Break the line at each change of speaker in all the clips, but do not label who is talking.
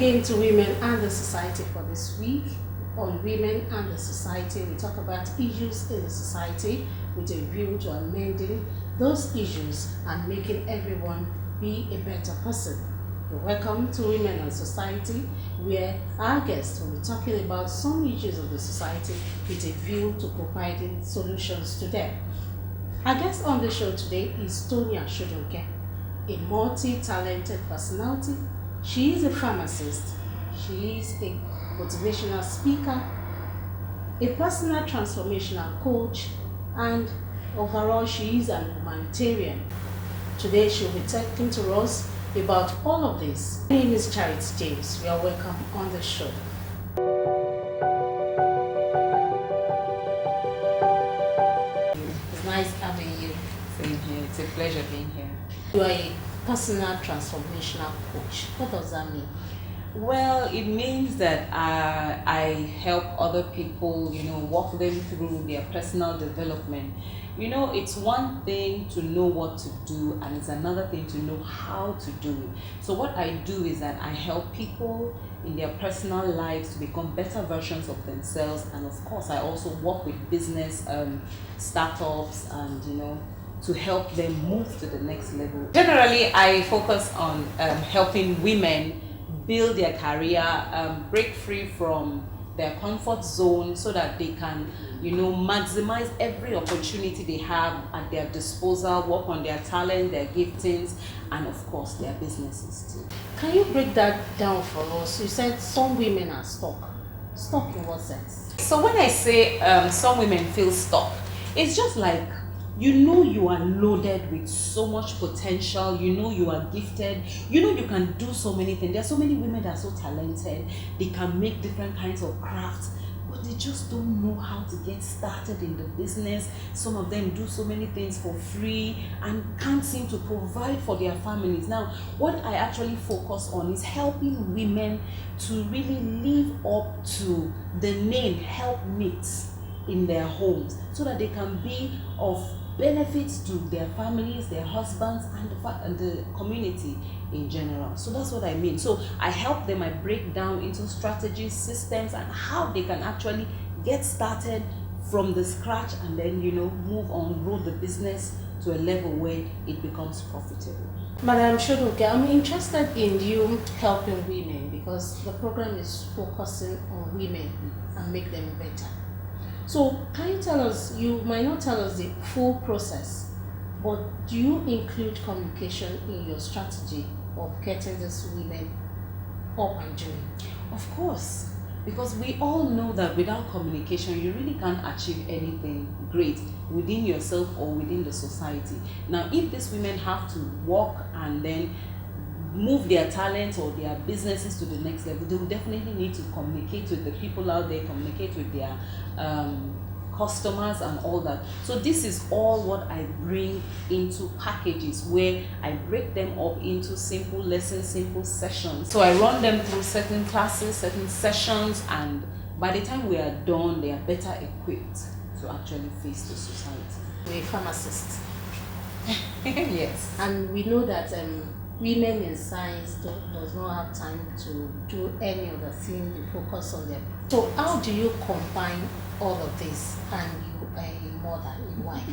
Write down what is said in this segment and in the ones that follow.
again to Women and the Society for this week. On Women and the Society, we talk about issues in the society with a view to amending those issues and making everyone be a better person. Welcome to Women and Society, where our guests will be talking about some issues of the society with a view to providing solutions to them. Our guest on the show today is Tonia Sodunke, a multi-talented personality. She is a pharmacist, she is a motivational speaker, a personal transformational coach, and overall she is an humanitarian. Today she will be talking to us about all of this. My name is Charity James. You are welcome on the show. It's nice having you.
Same here. It's a pleasure being here.
You are a personal transformational coach. What does that mean?
Well, it means that I help other people, walk them through their personal development. It's one thing to know what to do, and it's another thing to know how to do it. So what I do is that I help people in their personal lives to become better versions of themselves, and of course I also work with business startups and to help them move to the next level. Generally, I focus on helping women build their career, break free from their comfort zone so that they can, maximize every opportunity they have at their disposal, work on their talent, their giftings, and of course their businesses too.
Can you break that down for us? You said some women are stuck. Stuck in what sense?
So when I say some women feel stuck, it's just like, you are loaded with so much potential, you are gifted, you can do so many things. There are so many women that are so talented, they can make different kinds of crafts, but they just don't know how to get started in the business. Some of them do so many things for free and can't seem to provide for their families. Now, what I actually focus on is helping women to really live up to the name helpmates in their homes so that they can be of benefits to their families, their husbands, and the community in general. So that's what I mean. So I help them, I break down into strategies, systems, and how they can actually get started from the scratch and then, move on, grow the business to a level where it becomes profitable.
Madam Sodunke, I'm interested in you helping women because the program is focusing on women and make them better. So can you tell us, you might not tell us the full process, but do you include communication in your strategy of getting these women up and doing?
Of course, because we all know that without communication, you really can't achieve anything great within yourself or within the society. Now, if these women have to work and then move their talents or their businesses to the next level, they will definitely need to communicate with the people out there, communicate with their customers and all that. So this is all what I bring into packages where I break them up into simple lessons, simple sessions. So I run them through certain classes, certain sessions, and by the time we are done, they are better equipped to actually face the society.
You're a pharmacist.
Yes.
And we know that women in science does not have time to do any other thing, they focus on them. So how do you combine all of this and you are a mother, a wife?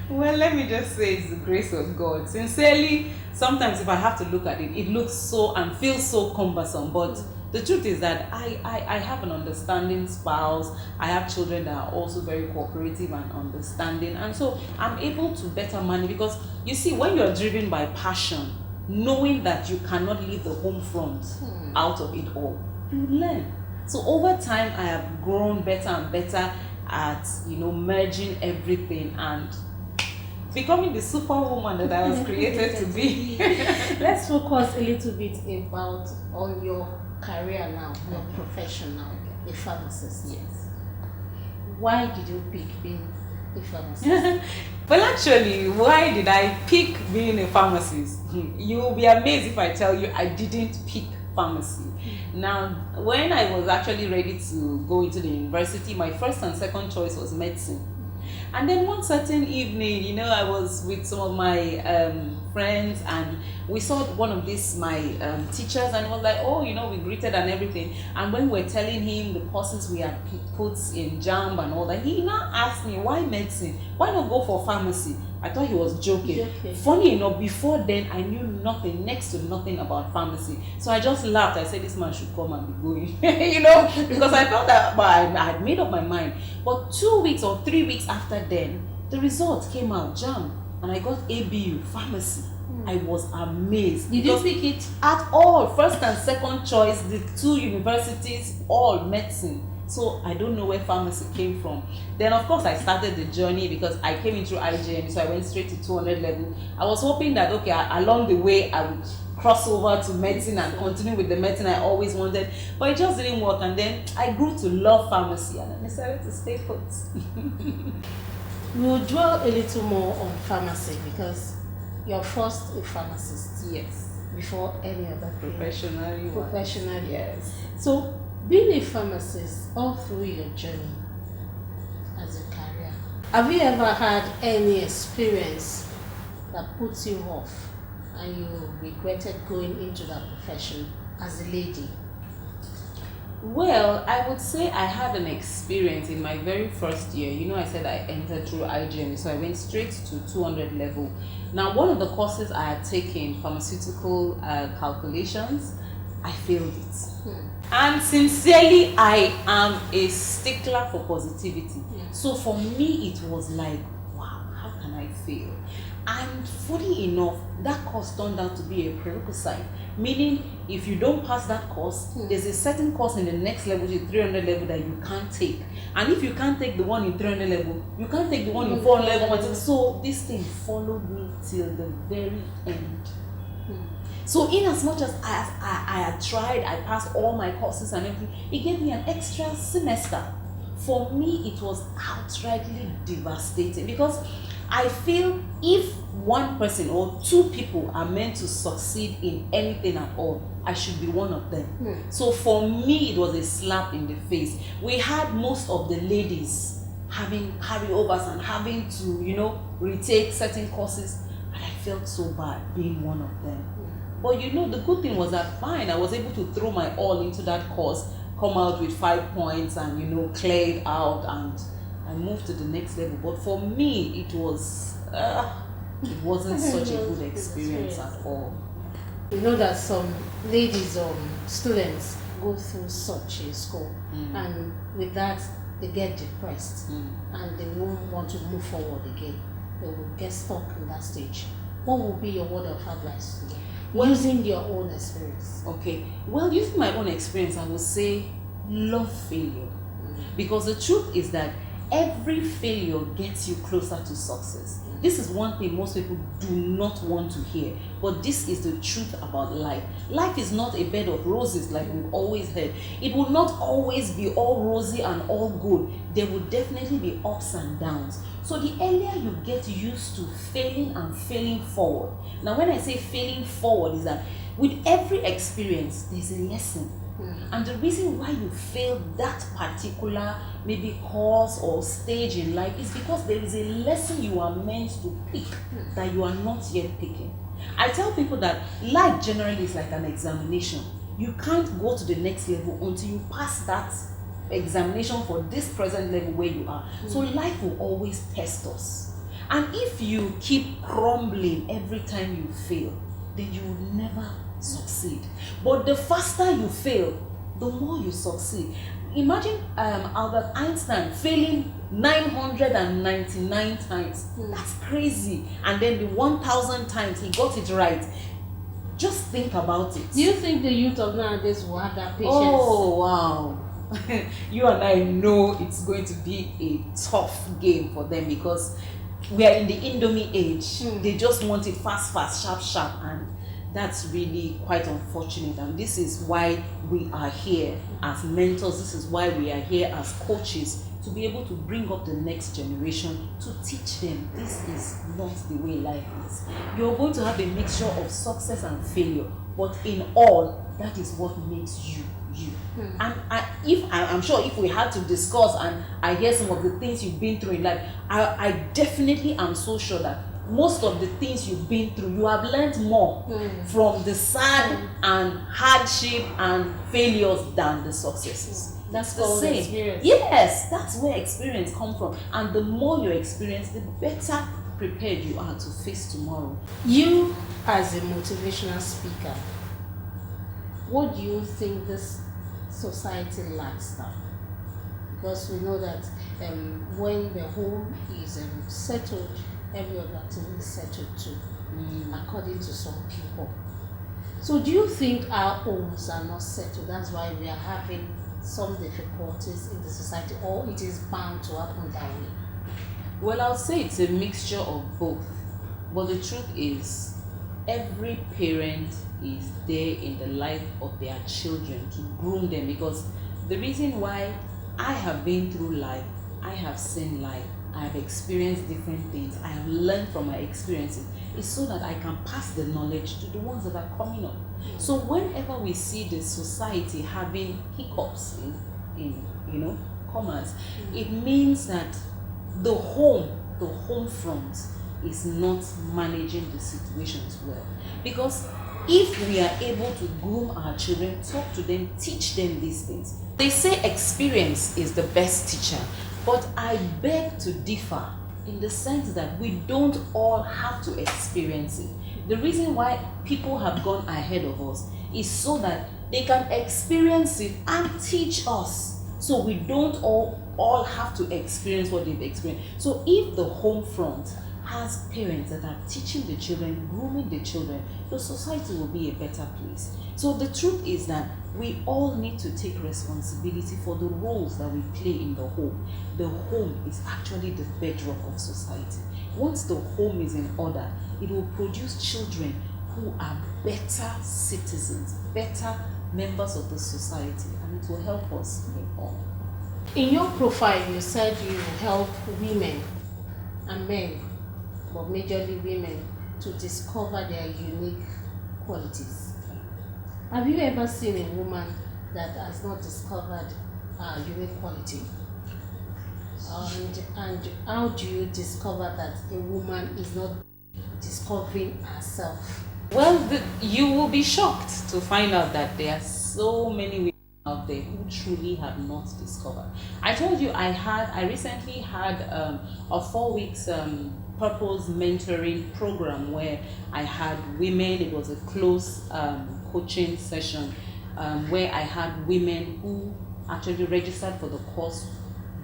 Well, let me just say it's the grace of God. Sincerely, sometimes if I have to look at it, it looks so and feels so cumbersome, but the truth is that I have an understanding spouse. I have children that are also very cooperative and understanding, and so I'm able to better manage, because you see, when you're driven by passion, knowing that you cannot leave the home front out of it all, you learn. So over time, I have grown better and better at merging everything and becoming the superwoman that I was created to be.
Let's focus a little bit about on your career now, your profession now, a pharmacist.
Yes.
Why did you pick being a pharmacist?
Well, actually, why did I pick being a pharmacist? You will be amazed if I tell you I didn't pick pharmacy. Now, when I was actually ready to go into the university, my first and second choice was medicine. And then one certain evening, you know, I was with some of my friends, and we saw one of these my teachers, and it was like, oh, you know, we greeted and everything. And when we were telling him the courses we had put in JAMB and all that, he now asked me, why medicine? Why not go for pharmacy? I thought he was joking. Funny enough, before then I knew nothing, next to nothing about pharmacy. So I just laughed. I said this man should come and be going, you know, because I felt that, but I had made up my mind. But 2 weeks or 3 weeks after then, the results came out, JAMB, and I got ABU, pharmacy. I was amazed.
Did you pick it?
At all, first and second choice, the two universities, all medicine. So I don't know where pharmacy came from. Then of course I started the journey because I came in through IGM, so I went straight to 200 level. I was hoping that okay, along the way I would cross over to medicine and continue with the medicine I always wanted, but it just didn't work. And then I grew to love pharmacy, and I decided to stay put.
We'll dwell a little more on pharmacy because you're first a pharmacist.
Yes.
Before any other thing.
Professionally.
Yes. So being a pharmacist all through your journey as a career, have you ever had any experience that puts you off and you regretted going into that profession as a lady?
Well, I would say I had an experience in my very first year. You know, I said I entered through IGM, so I went straight to 200 level. Now, one of the courses I had taken, pharmaceutical calculations, I failed it. And sincerely, I am a stickler for positivity. So for me, it was like, wow, how can I fail? And funny enough, that course turned out to be a prerequisite. Meaning, if you don't pass that course, there's a certain course in the next level, the 300 level, that you can't take. And if you can't take the one in 300 level, you can't take the one in 400 level. So this thing followed me till the very end. So in as much as I had tried, I passed all my courses and everything, it gave me an extra semester. For me, it was outrightly devastating because I feel if one person or two people are meant to succeed in anything at all, I should be one of them. So for me, it was a slap in the face. We had most of the ladies having carryovers and having to, you know, retake certain courses, and I felt so bad being one of them. But you know, the good thing was that fine, I was able to throw my all into that course, come out with 5 points and, you know, clear it out, and I moved to the next level. But for me, it wasn't such a good experience at all.
You know that some ladies students go through such a school, and with that they get depressed and they won't want to move forward again. They will get stuck in that stage. What would be your word of advice to them? Using your own experience.
Okay. Well, using my own experience, I would say love failure. Because the truth is that every failure gets you closer to success. This is one thing most people do not want to hear, but this is the truth about life. Life is not a bed of roses like we've always heard. It will not always be all rosy and all good. There will definitely be ups and downs. So the earlier you get used to failing and failing forward. Now when I say failing forward is that with every experience, there's a lesson. And the reason why you failed that particular maybe course or stage in life is because there is a lesson you are meant to pick that you are not yet picking. I tell people that life generally is like an examination. You can't go to the next level until you pass that examination for this present level where you are. So life will always test us. And if you keep crumbling every time you fail, then you will never succeed. But the faster you fail, the more you succeed. Imagine Albert Einstein failing 999 times. That's crazy. And then the 1000 times he got it right. Just think about it.
Do you think the youth of nowadays will have that patience?
Oh wow. You and I know it's going to be a tough game for them because we are in the Indomie age. They just want it fast, sharp, and that's really quite unfortunate. And this is why we are here as mentors. This is why we are here as coaches, to be able to bring up the next generation, to teach them this is not the way life is. You're going to have a mixture of success and failure, but in all, that is what makes you you. And I'm sure if we had to discuss and I hear some of the things you've been through in life, I definitely am so sure that most of the things you've been through, you have learned more from the sad and hardship and failures than the successes. That's the same.
Experience.
Yes, that's where experience comes from. And the more you experience, the better prepared you are to face tomorrow.
You, as a motivational speaker, what do you think this society lacks now? Because we know that when the home is settled, every other thing is settled too, according to some people. So do you think our homes are not settled? That's why we are having some difficulties in the society, or it is bound to happen that way?
Well, I'll say it's a mixture of both. But the truth is, every parent is there in the life of their children to groom them, because the reason why I have been through life, I have seen life, I have experienced different things, I have learned from my experiences, is so that I can pass the knowledge to the ones that are coming up. So whenever we see the society having hiccups in commerce, it means that the home front is not managing the situations well. Because if we are able to groom our children, talk to them, teach them these things. They say experience is the best teacher, but I beg to differ in the sense that we don't all have to experience it. The reason why people have gone ahead of us is so that they can experience it and teach us. So we don't all have to experience what they've experienced. So if the home front has parents that are teaching the children, grooming the children, the society will be a better place. So the truth is that we all need to take responsibility for the roles that we play in the home. The home is actually the bedrock of society. Once the home is in order, it will produce children who are better citizens, better members of the society, and it will help us in all.
In your profile, you said you help women and men, but majorly women, to discover their unique qualities. Have you ever seen a woman that has not discovered a unique quality? And how do you discover that a woman is not discovering herself?
Well, you will be shocked to find out that there are so many women out there who truly have not discovered. I told you I recently had a 4 weeks purpose mentoring program where I had women. It was a close coaching session where I had women who actually registered for the course,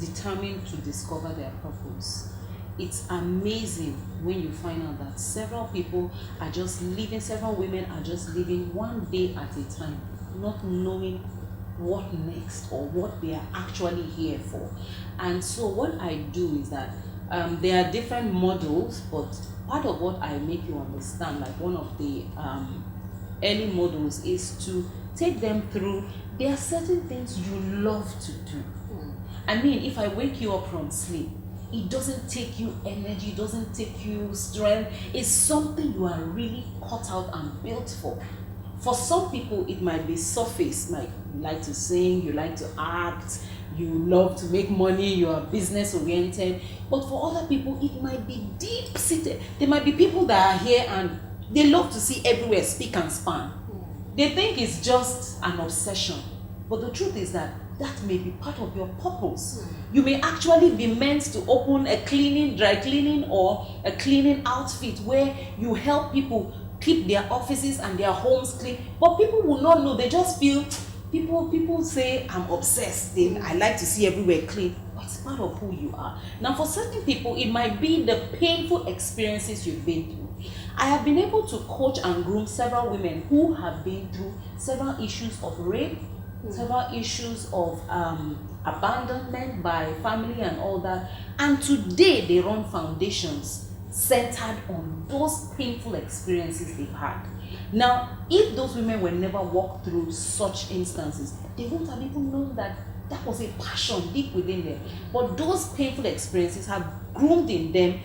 determined to discover their purpose. It's amazing when you find out that several women are just living one day at a time, not knowing what next or what they are actually here for. And so what I do is that there are different models, but part of what I make you understand, like one of the early models, is to take them through. There are certain things you love to do. I mean, if I wake you up from sleep, it doesn't take you energy, it doesn't take you strength. It's something you are really cut out and built for. For some people, it might be surface, like you like to sing, you like to act, you love to make money, you are business oriented. But for other people, it might be deep seated. There might be people that are here and they love to see everywhere speak and span. They think it's just an obsession. But the truth is that may be part of your purpose. You may actually be meant to open a dry cleaning or a cleaning outfit where you help people keep their offices and their homes clean. But people will not know. They just feel, people say, I'm obsessed. I like to see everywhere clean. But it's part of who you are. Now, for certain people, it might be the painful experiences you've been through. I have been able to coach and groom several women who have been through several issues of rape, several issues of abandonment by family and all that. And today they run foundations centered on those painful experiences they've had. Now, if those women were never walked through such instances, they wouldn't have even known that was a passion deep within them. But those painful experiences have groomed in them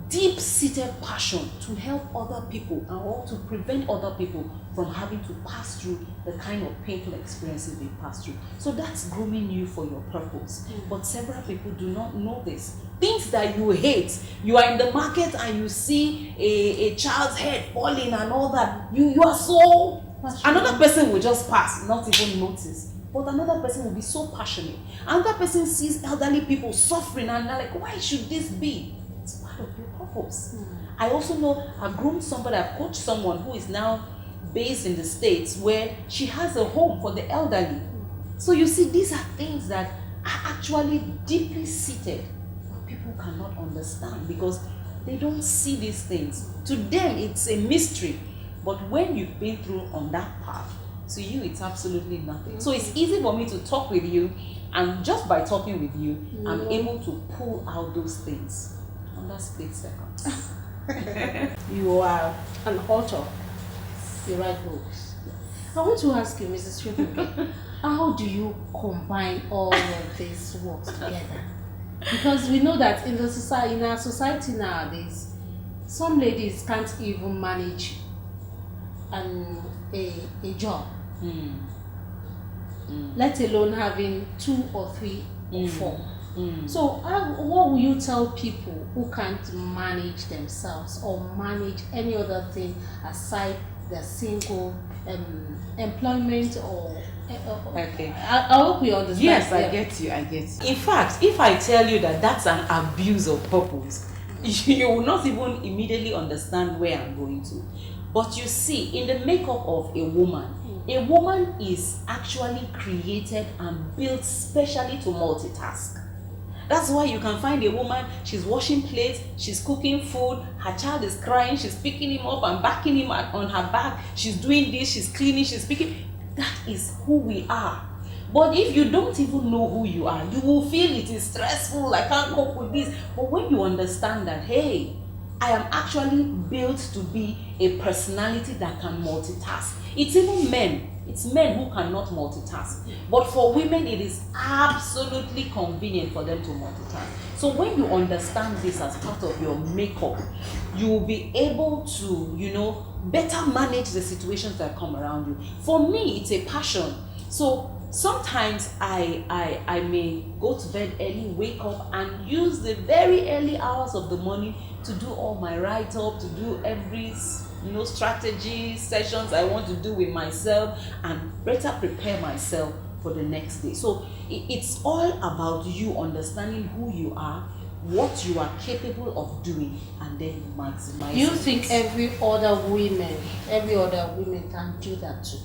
deep-seated passion to help other people or to prevent other people from having to pass through the kind of painful experiences they pass through. So that's grooming you for your purpose. But several people do not know this. Things that you hate, you are in the market and you see a child's head falling and all that, you are so, another person will just pass, not even notice. But another person will be so passionate. Another person sees elderly people suffering and they're like, why should this be? It's part of your purpose. I also know I've groomed somebody, I've coached someone who is now based in the States where she has a home for the elderly. So you see, these are things that are actually deeply seated, but people cannot understand because they don't see these things. To them, it's a mystery. But when you've been through on that path, to you, it's absolutely nothing. So it's easy for me to talk with you, and just by talking with you, I'm able to pull out those things under split seconds.
You are an author. You write books. I want to ask you, Mrs. Sodunke, how do you combine all of these works together? Because we know that in our society nowadays, some ladies can't even manage a job, let alone having 2 or 3 or 4. So what will you tell people who can't manage themselves or manage any other thing aside the single employment or
okay.
I hope you understand.
Yes, I get you. In fact, if I tell you that that's an abuse of purpose, you will not even immediately understand where I'm going to. But you see, in the makeup of a woman is actually created and built specially to multitask. That's why you can find a woman, she's washing plates, she's cooking food, her child is crying, she's picking him up and backing him on her back, she's doing this, she's cleaning, she's picking. That is who we are. But if you don't even know who you are, you will feel it is stressful, I can't cope with this. But when you understand that, hey, I am actually built to be a personality that can multitask. It's even men. It's men who cannot multitask. But for women, it is absolutely convenient for them to multitask. So when you understand this as part of your makeup, you will be able to, better manage the situations that come around you. For me, it's a passion. So sometimes I may go to bed early, wake up and use the very early hours of the morning to do all my write-up, to do every strategy sessions I want to do with myself and better prepare myself for the next day. So it's all about you understanding who you are, what you are capable of doing, and then maximize.
You think every other woman can do that too?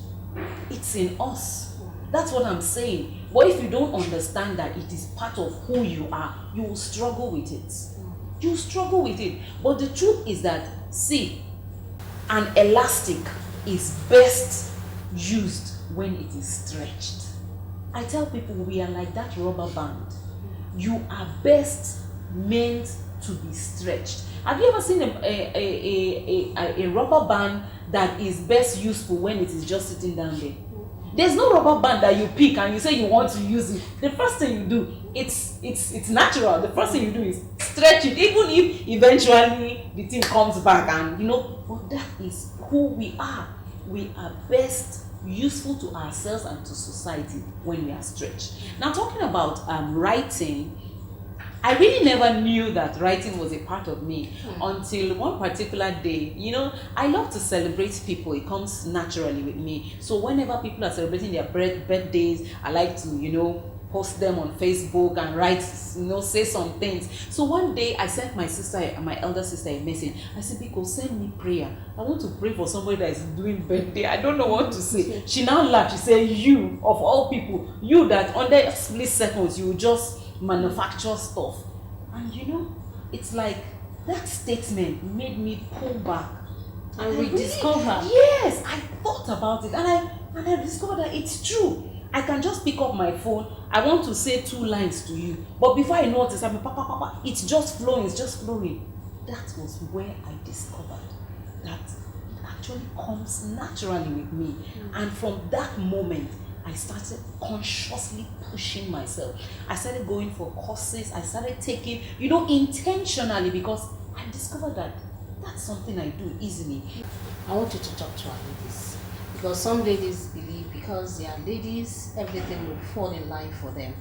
It's in us. That's what I'm saying. But if you don't understand that it is part of who you are, you will struggle with it. You struggle with it. But the truth is that, see, an elastic is best used when it is stretched. I tell people we are like that rubber band. You are best meant to be stretched. Have you ever seen a rubber band that is best useful when it is just sitting down there? There's no rubber band that you pick and you say you want to use it. The first thing you do, it's natural. The first thing you do is stretch it, even if eventually the thing comes back and but that is who we are. We are best useful to ourselves and to society when we are stretched. Now, talking about writing, I really never knew that writing was a part of me until one particular day. I love to celebrate people. It comes naturally with me. So whenever people are celebrating their birthdays, I like to, post them on Facebook and write, say some things. So one day I sent my elder sister a message. I said, Biko, send me prayer. I want to pray for somebody that is doing birthday. I don't know what to say. She now laughed. She said, you, of all people, you that under split seconds, you just manufacture stuff. And it's like that statement made me pull back
and rediscover.
Yes, I thought about it and I discovered that it's true. I can just pick up my phone. I want to say 2 lines to you, but before I notice, I'm papa, it's just flowing. That was where I discovered that it actually comes naturally with me. And from that moment, I started consciously pushing myself. I started going for courses. I started taking, intentionally, because I discovered that that's something I do easily.
I want you to talk to our ladies. Because some ladies believe because they are ladies, everything will fall in line for them.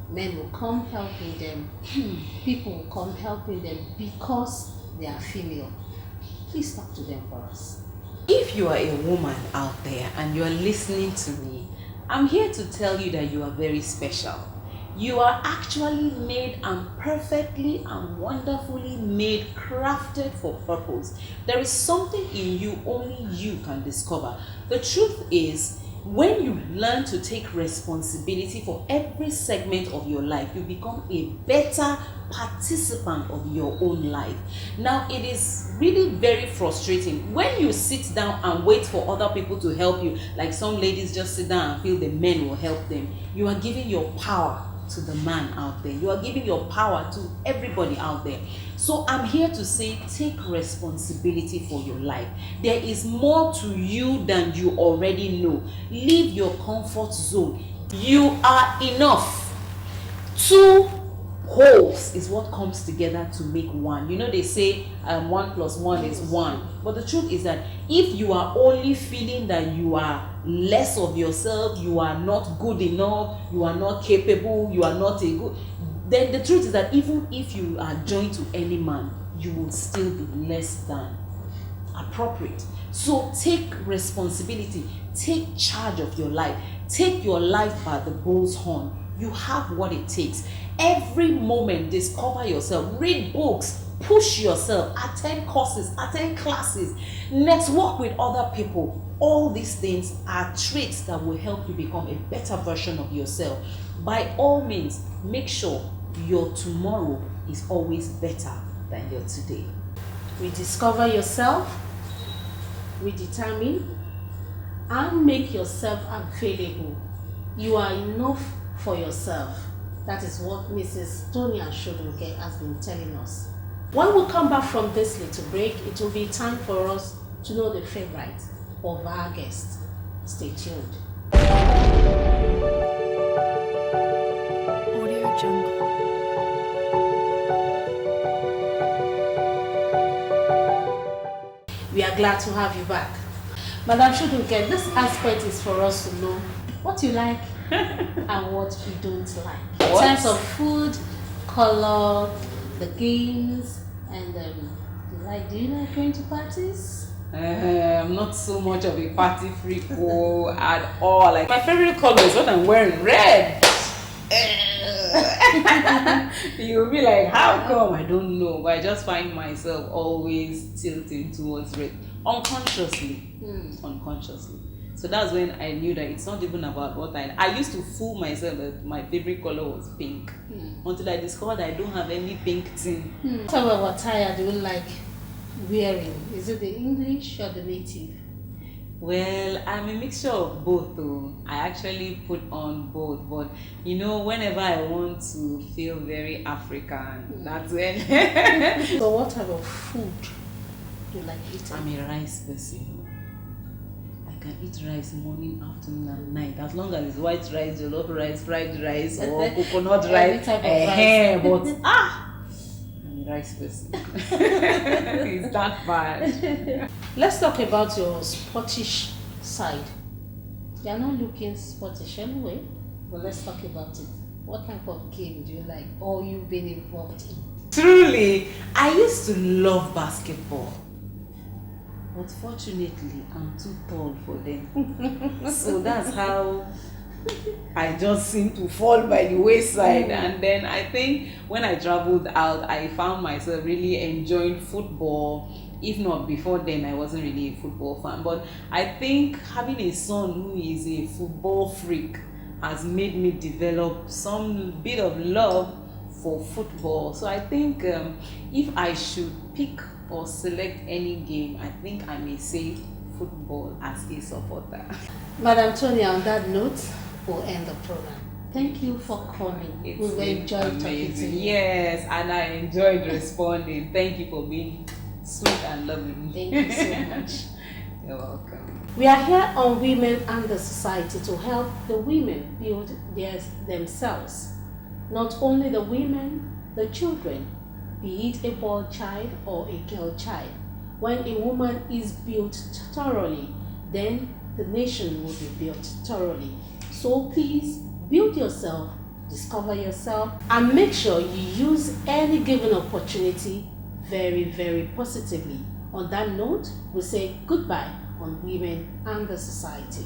Men will come helping them. People will come helping them because they are female. Please talk to them for us.
If you are a woman out there and you are listening to me, I'm here to tell you that you are very special. You are actually made and perfectly and wonderfully made, crafted for purpose. There is something in you only you can discover. The truth is, when you learn to take responsibility for every segment of your life, you become a better participant of your own life. Now, it is really very frustrating when you sit down and wait for other people to help you. Like some ladies just sit down and feel the men will help them. You are giving your power to the man out there. You are giving your power to everybody out there. So I'm here to say, take responsibility for your life. There is more to you than you already know. Leave your comfort zone. You are enough. 2 wholes is what comes together to make one. You know, they say 1 + 1 is 1. But the truth is that if you are only feeling that you are less of yourself, you are not good enough, you are not capable, you are not a good, then the truth is that even if you are joined to any man, you will still be less than appropriate. So take responsibility, take charge of your life, take your life by the bull's horn. You have what it takes. Every moment, discover yourself, read books, push yourself, attend courses, attend classes, network with other people. All these things are traits that will help you become a better version of yourself. By all means, make sure your tomorrow is always better than your today.
Rediscover yourself, redetermine, and make yourself available. You are enough for yourself. That is what Mrs. Tonia Sodunke has been telling us. When we come back from this little break, it will be time for us to know the favorite of our guest. Stay tuned.
Audio Jungle.
We are glad to have you back. Madam Sodunke, this aspect is for us to know what you like and what you don't like. In terms of food, color, the games, and do you like going to parties?
I'm not so much of a party freak at all. Like, my favorite color is what I'm wearing, red. You'll be like, how come? I don't know, but I just find myself always tilting towards red unconsciously. Unconsciously. So that's when I knew that it's not even about what I used to fool myself that my favorite color was pink until I discovered I don't have any pink thing.
Tell me, what attire do you like wearing? Is it the English or the native?
Well, I'm a mixture of both though. I actually put on both, but you know, whenever I want to feel very African, that's when.
So what type of food do you like eating?
I'm a rice person. I can eat rice morning, afternoon, and night, as long as it's white rice, jollof rice, fried rice, or coconut rice.
Type of rice.
But I'm a rice person. It's that bad.
Let's talk about your sportish side. You're not looking sportish anyway, but let's talk about it. What type of game do you like or you've been involved in?
Truly, I used to love basketball. But fortunately, I'm too tall for them. So that's how I just seem to fall by the wayside. And then I think when I traveled out, I found myself really enjoying football. If not before then, I wasn't really a football fan. But I think having a son who is a football freak has made me develop some bit of love for football. So I think if I should pick or select any game, I think I may say football as a supporter.
Madam Tonia, on that note, we'll end the program. Thank you for coming.
It's
We've enjoyed talking to you.
Yes, and I enjoyed responding. Thank you for being sweet and loving.
Thank you so much.
You're welcome.
We are here on Women and the Society to help the women build themselves. Not only the women, the children, be it a boy child or a girl child. When a woman is built thoroughly, then the nation will be built thoroughly. So please build yourself, discover yourself, and make sure you use any given opportunity very, very positively. On that note, we say goodbye on Women and the Society.